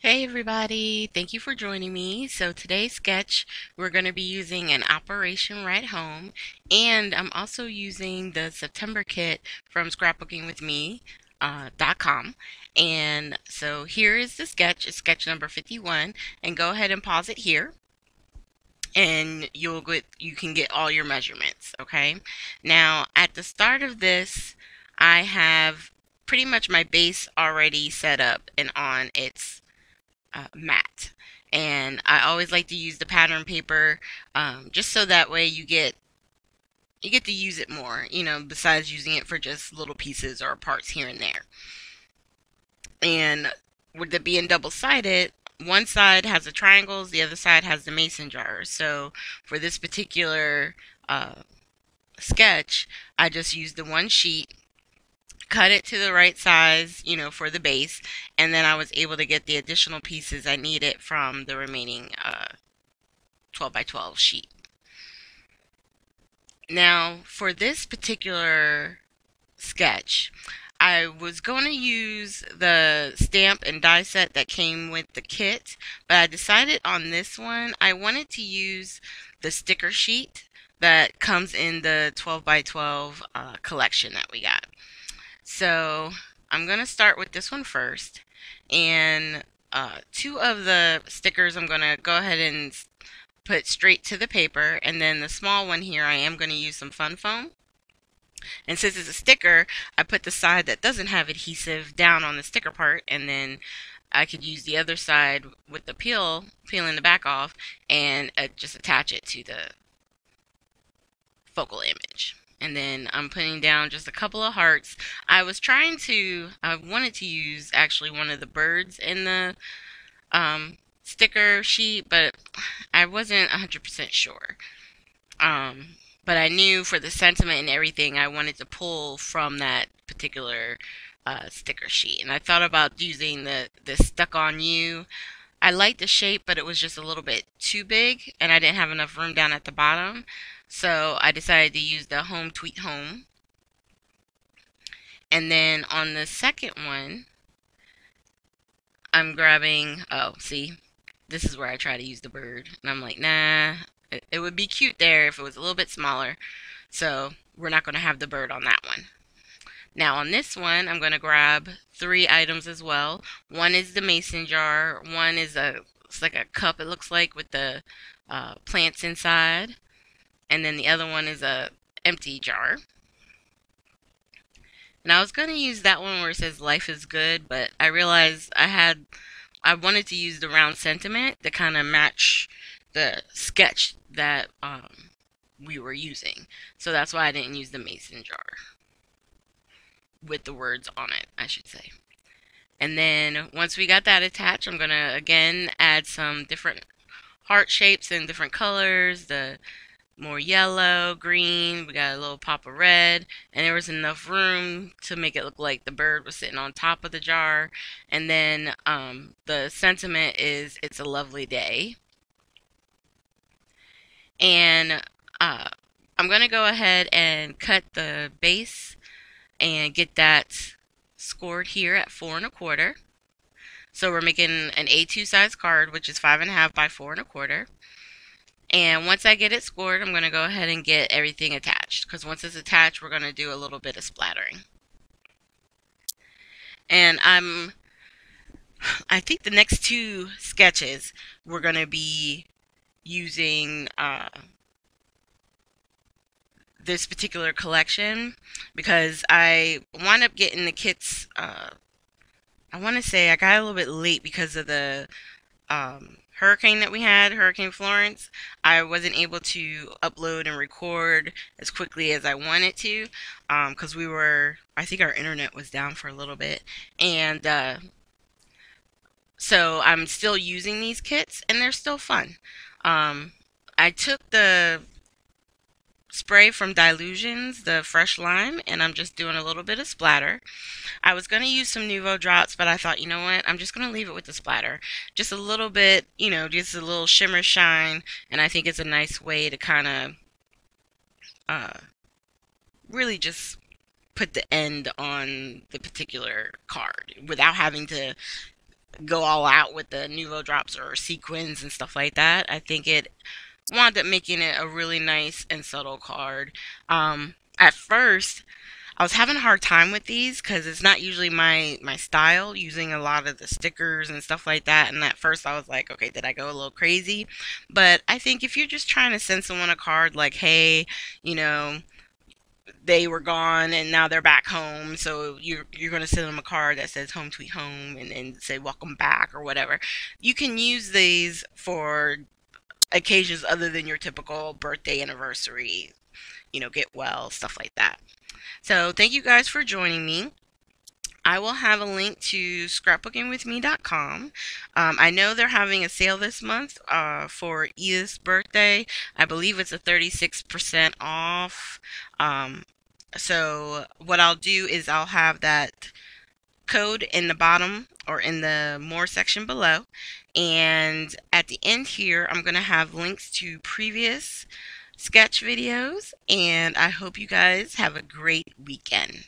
Hey everybody, thank you for joining me. So today's sketch, we're going to be using an Operation Right Home, and I'm also using the September kit from scrapbookingwithme.com. And so here is the sketch, it's sketch number 51, and go ahead and pause it here and you can get all your measurements, okay? Now, at the start of this, I have pretty much my base already set up and on its mat. And I always like to use the pattern paper, just so that way you get to use it more, besides using it for just little pieces or parts here and there. And with it being double sided, one side has the triangles, the other side has the mason jars. So for this particular sketch, I just used the one sheet, cut it to the right size, for the base, and then I was able to get the additional pieces I needed from the remaining 12 by 12 sheet. Now, for this particular sketch, I was going to use the stamp and die set that came with the kit, but I decided on this one I wanted to use the sticker sheet that comes in the 12 by 12 collection that we got. So I'm going to start with this one first, and two of the stickers I'm going to go ahead and put straight to the paper, and then the small one here I am going to use some fun foam. And since it's a sticker, I put the side that doesn't have adhesive down on the sticker part, and then I could use the other side with the peeling the back off, and just attach it to the focal image. And then I'm putting down just a couple of hearts. I wanted to use actually one of the birds in the sticker sheet, but I wasn't 100% sure. But I knew for the sentiment and everything, I wanted to pull from that particular sticker sheet. And I thought about using the Stuck on You. I liked the shape, but it was just a little bit too big, and I didn't have enough room down at the bottom. So I decided to use the Home Tweet Home. And then on the second one, I'm grabbing, oh, see, this is where I try to use the bird. And I'm like, nah, it would be cute there if it was a little bit smaller. So we're not going to have the bird on that one. Now on this one, I'm going to grab three items as well. One is the mason jar. One is it's like a cup, it looks like, with the plants inside. And then the other one is a empty jar. And I was going to use that one where it says life is good, but I realized I wanted to use the round sentiment to kind of match the sketch that we were using. So that's why I didn't use the mason jar with the words on it, I should say. And then once we got that attached, I'm going to again add some different heart shapes in different colors, the more yellow, green, we got a little pop of red, and there was enough room to make it look like the bird was sitting on top of the jar. And then the sentiment is it's a lovely day. And I'm going to go ahead and cut the base and get that scored here at 4 1/4. So we're making an A2 size card, which is 5.5 by 4 1/4. And once I get it scored, I'm going to go ahead and get everything attached. Because once it's attached, we're going to do a little bit of splattering. And I think the next two sketches, we're going to be using this particular collection because I wound up getting the kits. I want to say I got a little bit late because of the hurricane that we had, Hurricane Florence. I wasn't able to upload and record as quickly as I wanted to because I think our internet was down for a little bit. And so I'm still using these kits and they're still fun. Um, I took the spray from Dilutions, the fresh lime, and I'm just doing a little bit of splatter. I was going to use some Nuvo drops, but I thought, you know what? I'm just going to leave it with the splatter. Just a little bit, just a little shimmer shine, and I think it's a nice way to kind of uh, really just put the end on the particular card without having to go all out with the Nuvo drops or sequins and stuff like that. I think it wound up making it a really nice and subtle card. At first, I was having a hard time with these because it's not usually my style using a lot of the stickers and stuff like that. And at first, I was like, okay, did I go a little crazy? But I think if you're just trying to send someone a card like, hey, you know, they were gone and now they're back home, so you're going to send them a card that says home sweet home and say welcome back or whatever. You can use these for occasions other than your typical birthday, anniversary, get well, stuff like that. So thank you guys for joining me. I will have a link to scrapbookingwithme.com. I know they're having a sale this month for Edith's birthday. I believe it's a 36% off. So what I'll do is I'll have that code in the bottom or in the more section below. And at the end here, I'm going to have links to previous sketch videos. And I hope you guys have a great weekend.